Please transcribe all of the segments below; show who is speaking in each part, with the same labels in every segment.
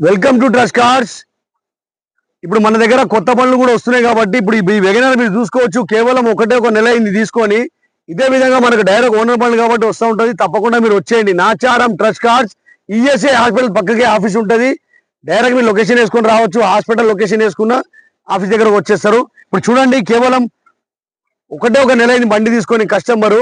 Speaker 1: Welcome to Trust cars. ఇప్పుడు మన దగ్గర కొత్త బండ్లు కూడా వస్తున్నాయి కాబట్టి ఇప్పుడు ఈ వెగనర్ మీరు చూసుకోవచ్చు. కేవలం ఒక నెల అయింది తీసుకొని. ఇదే విధంగా మనకు డైరెక్ట్ ఓనర్ బండ్లు కాబట్టి వస్తూ ఉంటుంది. తప్పకుండా మీరు వచ్చేయండి. Nacharam Trust cars, ESI hospital పక్కకే ఆఫీస్ ఉంటుంది. డైరెక్ట్ మీరు లొకేషన్ వేసుకొని రావచ్చు. హాస్పిటల్ లొకేషన్ వేసుకున్న ఆఫీస్ దగ్గరకు వచ్చేస్తారు. ఇప్పుడు చూడండి, కేవలం ఒక నెల అయింది బండి తీసుకొని కస్టమరు.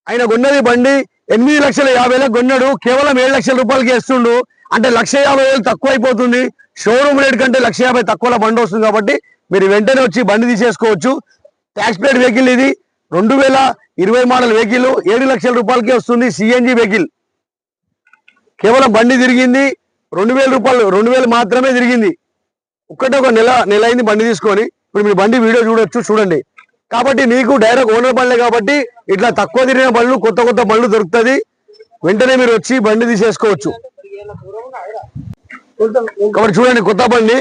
Speaker 1: ఆయన కొన్నది బండి 8,50,000 కొన్నాడు. కేవలం 7 లక్షల రూపాయలకి వేస్తుండు. అంటే 1,50,000 తక్కువ అయిపోతుంది. షోరూమ్ రేట్ కంటే 1,50,000 తక్కువలో బండి వస్తుంది కాబట్టి మీరు వెంటనే వచ్చి బండి తీసేసుకోవచ్చు. ట్యాక్స్ పేడ్ వెహికల్ ఇది. 2020 మోడల్ వెహికల్ 7 లక్షల రూపాయలకి వస్తుంది. CNG vehicle. కేవలం బండి తిరిగింది 2,000 రూపాయలు, 2,000 మాత్రమే తిరిగింది. ఒక నెల అయింది బండి తీసుకొని. ఇప్పుడు మీరు బండి వీడియో చూడండి. కాబట్టి నీకు డైరెక్ట్ ఓనర్ బండ్లే కాబట్టి ఇట్లా తక్కువ తిరిగిన బండ్లు, కొత్త బండ్లు దొరుకుతుంది. వెంటనే మీరు వచ్చి బండి తీసేసుకోవచ్చు. కాబట్టి చూడండి, కొత్త బండి.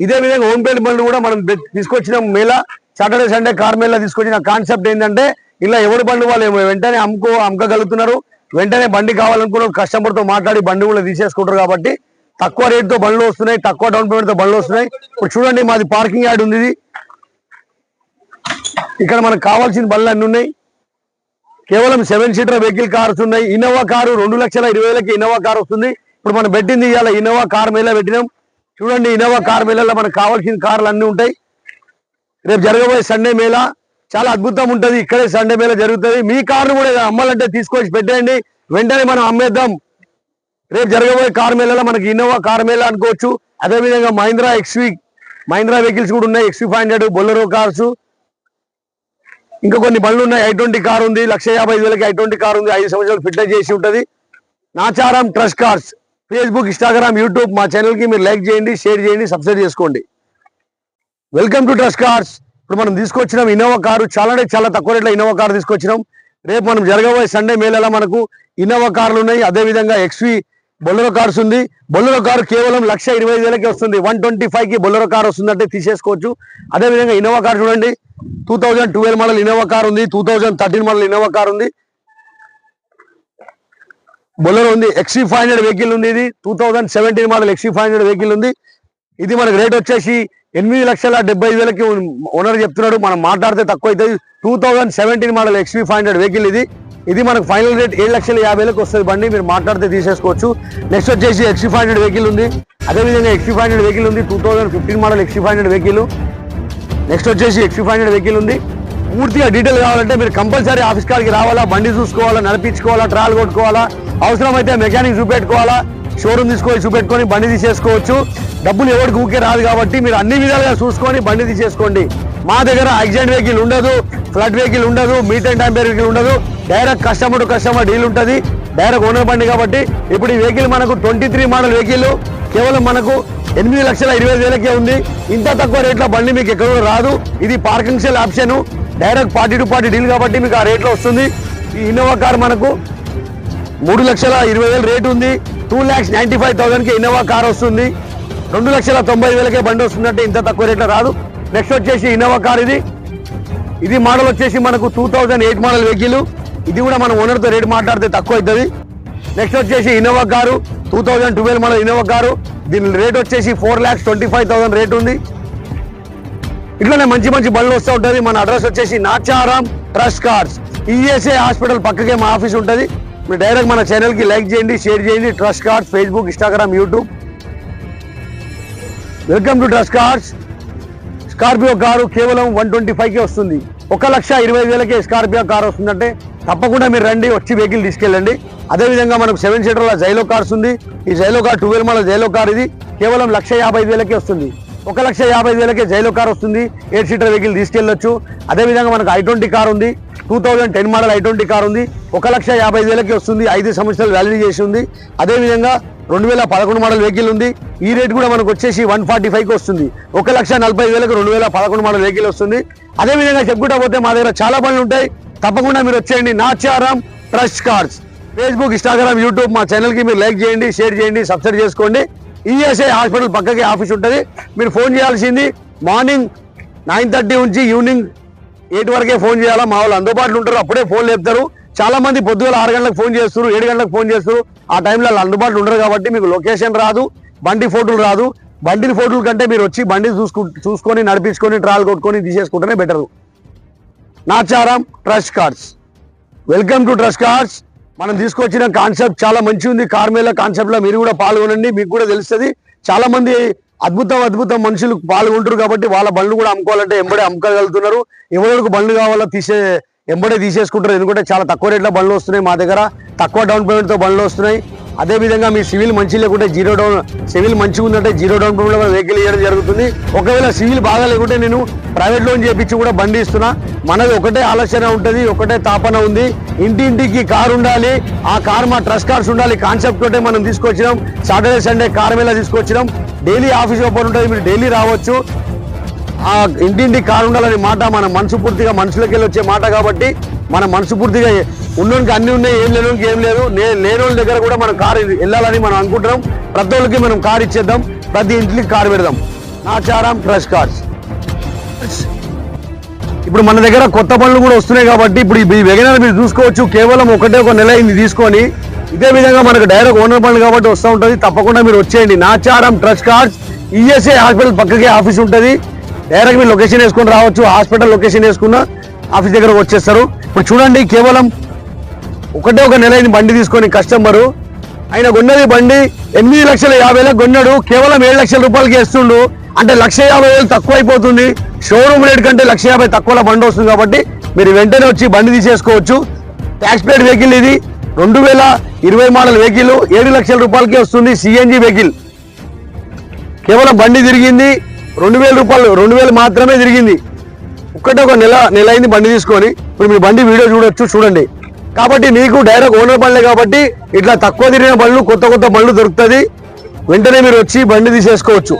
Speaker 1: ఇదే విధంగా హోమ్ పేడ్ బండ్లు కూడా మనం తీసుకొచ్చిన Mela, Saturday Sunday car Mela తీసుకొచ్చిన కాన్సెప్ట్ ఏంటంటే, ఇలా ఎవరి బండి వాళ్ళు వెంటనే అమ్మకగలుగుతున్నారు. వెంటనే బండి కావాలనుకున్న కస్టమర్ తో మాట్లాడి బండి కూడా తీసేసుకుంటారు. కాబట్టి తక్కువ రేట్ తో బండ్లు వస్తున్నాయి, తక్కువ డౌన్ పేమెంట్ తో బండ్లు వస్తున్నాయి. ఇప్పుడు చూడండి, మాది పార్కింగ్ యార్డ్ ఉంది. ఇక్కడ మనకు కావాల్సిన బండ్లు అన్ని ఉన్నాయి. కేవలం 7 సీటర్ వెహికల్ కార్స్ ఉన్నాయి. ఇన్నోవా కారు 2,20,000కి ఇన్నోవా కార్ వస్తుంది. ఇప్పుడు మనం పెట్టింది ఇవాళ ఇన్నోవా కార్ మేళా పెట్టినాం. చూడండి, ఇన్నోవా కార్ మేళాలో మనకు కావాల్సిన కార్లు అన్ని ఉంటాయి. రేపు జరగబోయే సండే మేళా చాలా అద్భుతం ఉంటుంది. ఇక్కడే సండే మేళా జరుగుతుంది. మీ కార్లు కూడా అమ్మాలంటే తీసుకొచ్చి పెట్టేయండి. వెంటనే మనం అమ్మేద్దాం. రేపు జరగబోయే కార్ మేళాలో మనకి ఇన్నోవా కార్ మేళా అనుకోవచ్చు. అదేవిధంగా మహీంద్రా వెహికల్స్ కూడా ఉన్నాయి. XV500, బొలెరో కార్స్, ఇంకా కొన్ని బండ్లు ఉన్నాయి. i20 కార్ ఉంది. 1,50,000కి i20 కార్ ఉంది. 5 సంవత్సరాలు ఫిట్నెస్ చేసి ఉంటుంది. Nacharam Trust cars Facebook, Instagram, YouTube మా ఛానల్ కి మీరు లైక్ చేయండి, షేర్ చేయండి, సబ్స్క్రైబ్ చేసుకోండి. Welcome to Trust cars. ఇప్పుడు మనం తీసుకొచ్చినాం ఇన్నోవా కారు. చాలా తక్కువ రేట్లో ఇన్నోవా కారు తీసుకొచ్చినాం. రేపు మనం జరగబోయే సండే మేళాలో మనకు ఇన్నోవా కార్లు ఉన్నాయి. అదేవిధంగా బొలెరో కార్స్ ఉంది. బొలెరో కారు కేవలం 1,25,000కి వస్తుంది. 125కి బొలెరో కార్ వస్తుందంటే తీసేసుకోవచ్చు. అదేవిధంగా ఇన్నోవా కార్ చూడండి, 2012 మోడల్ ఇన్నోవా కార్ ఉంది. 2013 మోడల్ ఇన్నోవా కార్ ఉంది. బొలెరో ఉంది. XV500 వెహికల్ ఉంది. ఇది 2017 మోడల్ XV500 వెహికల్ ఉంది. ఇది మనకు రేట్ వచ్చేసి 8,70,000కి ఓనర్ చెప్తున్నాడు. మనం మాట్లాడితే తక్కువ అవుతుంది. 2017 మోడల్ XV500 వెహికల్ ఇది మనకు ఫైనల్ రేట్ 7,50,000కి వస్తుంది బండి. మీరు మాట్లాడితే తీసేసుకోవచ్చు. నెక్స్ట్ వచ్చేసి XV500 వెహికల్ ఉంది. అదేవిధంగా XV500 వెహికల్ ఉంది. 2015 మోడల్ XV500 వెహికల్. నెక్స్ట్ వచ్చేసి XV500 వెహికల్ ఉంది. పూర్తిగా డీటెయిల్ కావాలంటే మీరు కంపల్సరీ ఆఫీస్ కాడికి రావాలా, బండి చూసుకోవాలా, నడిపించుకోవాలా, ట్రాల్ కొట్టుకోవాలా, అవసరమైతే మెకానిక్ చూపెట్టుకోవాలా, షోరూమ్ తీసుకొని చూపెట్టుకొని బండి తీసేసుకోవచ్చు. డబ్బులు ఎవరికి ఊకే రాదు కాబట్టి మీరు అన్ని విధాలుగా చూసుకొని బండి తీసేసుకోండి. మా దగ్గర యాక్సిడెంట్ వెహికల్ ఉండదు, ఫ్లడ్ వెహికల్ ఉండదు, మీట్ అండ్ టైంపేర్ వెహికల్ ఉండదు. Direct customer to customer deal ఉంటుంది. డైరెక్ట్ ఓనర్ బండి కాబట్టి ఇప్పుడు ఈ వెహికల్ మనకు 23 మోడల్ వెహికల్ కేవలం మనకు 8,20,000కే ఉంది. ఇంత తక్కువ రేట్లో బండి మీకు ఎక్కడో రాదు. ఇది parking cell option. Direct party to party deal కాబట్టి మీకు ఆ రేట్లో వస్తుంది. ఈ ఇన్నోవా కార్ మనకు 3,20,000 రేట్ ఉంది. 2,95,000కి ఇన్నోవా కార్ వస్తుంది. 2,90,000కే బండి వస్తుందంటే ఇంత తక్కువ రేట్లో రాదు. నెక్స్ట్ వచ్చేసి ఇన్నోవా కార్ ఇది మోడల్ వచ్చేసి మనకు 2008 మోడల్ వెహికల్. ఇది కూడా మనం ఓనర్తో రేట్ మాట్లాడితే తక్కువ అవుతుంది. నెక్స్ట్ వచ్చేసి Innova car 2012 model Innova car. దీని రేట్ వచ్చేసి 4,25,000 రేట్ ఉంది. ఇట్లానే మంచి బండ్లు వస్తూ ఉంటుంది. మన అడ్రస్ వచ్చేసి Nacharam Trust cars, ESI hospital పక్కకే మా ఆఫీస్ ఉంటుంది. మీరు డైరెక్ట్ మన ఛానల్ కి లైక్ చేయండి, షేర్ చేయండి. Trust cars Facebook, Instagram, YouTube. Welcome to Trust cars. Scorpio car కేవలం 125కే వస్తుంది. 1,20,000కే స్కార్పియో కారు వస్తుందంటే తప్పకుండా మీరు రండి, వచ్చి వెహికల్ తీసుకెళ్ళండి. అదేవిధంగా మనకు 7 సీటర్ల జైలో కార్స్ ఉంది. ఈ Xylo car 12 model Xylo car. ఇది కేవలం 1,55,000కే వస్తుంది. 1,50,000కే జైలో కార్ వస్తుంది. 8 సీటర్ వెహికల్ తీసుకెళ్ళొచ్చు. అదేవిధంగా మనకు i20 కార్ ఉంది. 2010 మోడల్ i20 కార్ ఉంది. 1,50,000కే వస్తుంది. 5 సంవత్సరాలు వ్యాలిడిటీ చేసి ఉంది. అదేవిధంగా 2011 మోడల్ వెహికల్ ఉంది. ఈ రేట్ కూడా మనకు వచ్చేసి 145కి వస్తుంది. 1,40,000కి 2011 మోడల్ వెహికల్ వస్తుంది. అదేవిధంగా చెప్పుకుంటా పోతే మా దగ్గర చాలా బండ్లు ఉంటాయి. తప్పకుండా మీరు వచ్చేయండి. Nacharam Trust cars Facebook, Instagram, YouTube మా ఛానల్ కి మీరు లైక్ చేయండి, షేర్ చేయండి, సబ్స్క్రైబ్ చేసుకోండి. ఈఎస్ఐ హాస్పిటల్ పక్కకి ఆఫీస్ ఉంటుంది. మీరు ఫోన్ చేయాల్సింది మార్నింగ్ 9:30 నుంచి ఈవినింగ్ 8 వరకే ఫోన్ చేయాలా. మా వాళ్ళు అందుబాటులో ఉంటారు, అప్పుడే ఫోన్ లేపుతారు. చాలా మంది పొద్దుగల 6 గంటలకు ఫోన్ చేస్తారు, 7 గంటలకు ఫోన్ చేస్తారు. ఆ టైంలో అందుబాటులో ఉండరు కాబట్టి మీకు లొకేషన్ రాదు, బండి ఫోటోలు రాదు. బండి ఫోటోల కంటే మీరు వచ్చి బండి చూసుకొని నడిపించుకొని ట్రాల్ కొట్టుకొని తీసేసుకుంటేనే better. Nacharam Trust Cars. Welcome to Trust Cars. మనం తీసుకొచ్చిన కాన్సెప్ట్ చాలా మంచి ఉంది. కార్మేళ కాన్సెప్ట్ లో మీరు కూడా పాల్గొనండి, మీకు కూడా తెలుస్తుంది. చాలా మంది అద్భుతం మనుషులు పాల్గొంటారు కాబట్టి వాళ్ళ బండ్లు కూడా అమ్ముకోవాలంటే ఎంబడే అమ్ముకోగలుగుతున్నారు. ఎవరికి బండ్లు కావాలో ఎంబడే తీసేసుకుంటారు. ఎందుకంటే చాలా తక్కువ రేట్లో బండ్లు వస్తున్నాయి మా దగ్గర, తక్కువ డౌన్ పేమెంట్ తో బండ్లు వస్తున్నాయి. అదే విధంగా మీ సివిల్ మంచి లేకుంటే సివిల్ మంచిగా ఉందంటే 0 డౌన్ పేమెంట్ లో వెహికల్ ఇవ్వడం జరుగుతుంది. ఒకవేళ సివిల్ బాగా లేకుంటే నేను ప్రైవేట్ లోన్ చేయించి కూడా బండి ఇస్తున్నా. మనది ఒకటే ఆలోచన ఉంటుంది, ఒకటే తాపన ఉంది, ఇంటింటికి కారు ఉండాలి. ఆ కారు మా ట్రస్ట్ కార్స్ ఉండాలి కాన్సెప్ట్ తోటే మనం తీసుకొచ్చినాం. సాటర్డే సండే కార్ మేళా తీసుకొచ్చినాం. డైలీ ఆఫీస్ ఓపెన్ ఉంటుంది, మీరు డైలీ రావచ్చు. ఆ ఇంటింటి కారు ఉండాలని మాట మన మనసు పూర్తిగా మనుషులకి వెళ్ళి వచ్చే మాట కాబట్టి మన మనసు పూర్తిగా ఉన్నోనికి అన్ని ఉన్నాయి, ఏం లేనోనికి ఏం లేదు. లేని వాళ్ళ దగ్గర కూడా మనం కారు వెళ్ళాలని మనం అనుకుంటున్నాం. ప్రతి ఒక్కరికి మనం కారు ఇచ్చేద్దాం, ప్రతి ఇంటికి కారు పెడదాం. Nacharam Trust cars. ఇప్పుడు మన దగ్గర కొత్త బండ్లు కూడా వస్తున్నాయి కాబట్టి ఇప్పుడు ఈ వెగనర్ మీరు చూసుకోవచ్చు. కేవలం ఒక నెల అయింది తీసుకొని. ఇదే విధంగా మనకు డైరెక్ట్ ఓనర్ బండ్లు కాబట్టి వస్తూ ఉంటుంది. తప్పకుండా మీరు వచ్చేయండి. Nacharam Trust cars. ESI hospital పక్కకే ఆఫీస్ ఉంటుంది. డైరెక్ట్ మీరు లొకేషన్ వేసుకొని రావచ్చు. హాస్పిటల్ లొకేషన్ వేసుకున్న ఆఫీస్ దగ్గరకు వచ్చేస్తారు. ఇప్పుడు చూడండి, కేవలం ఒక నెల అయింది బండి తీసుకొని కస్టమరు. ఆయన కొన్నది బండి 8,50,000 కొన్నాడు. కేవలం 7 లక్షల రూపాయలకి వేస్తుండు. అంటే 1,50,000 తక్కువ అయిపోతుంది. షోరూమ్ రేట్ కంటే 1,50,000 తక్కువలో బండి వస్తుంది కాబట్టి మీరు వెంటనే వచ్చి బండి తీసేసుకోవచ్చు. ట్యాక్స్ పేడ్ వెహికల్ ఇది. 2020 మోడల్ వెహికల్ 7 లక్షల రూపాయలకి వస్తుంది. CNG vehicle. కేవలం బండి తిరిగింది 2,000 రూపాయలు, 2,000 మాత్రమే తిరిగింది. ఒక నెల అయింది బండి తీసుకొని. ఇప్పుడు మీ బండి వీడియో చూడండి. కాబట్టి నీకు డైరెక్ట్ ఓనర్ బండ్లే కాబట్టి ఇట్లా తక్కువ తిరిగిన బండ్లు, కొత్త బండ్లు దొరుకుతుంది. వెంటనే మీరు వచ్చి బండి తీసేసుకోవచ్చు.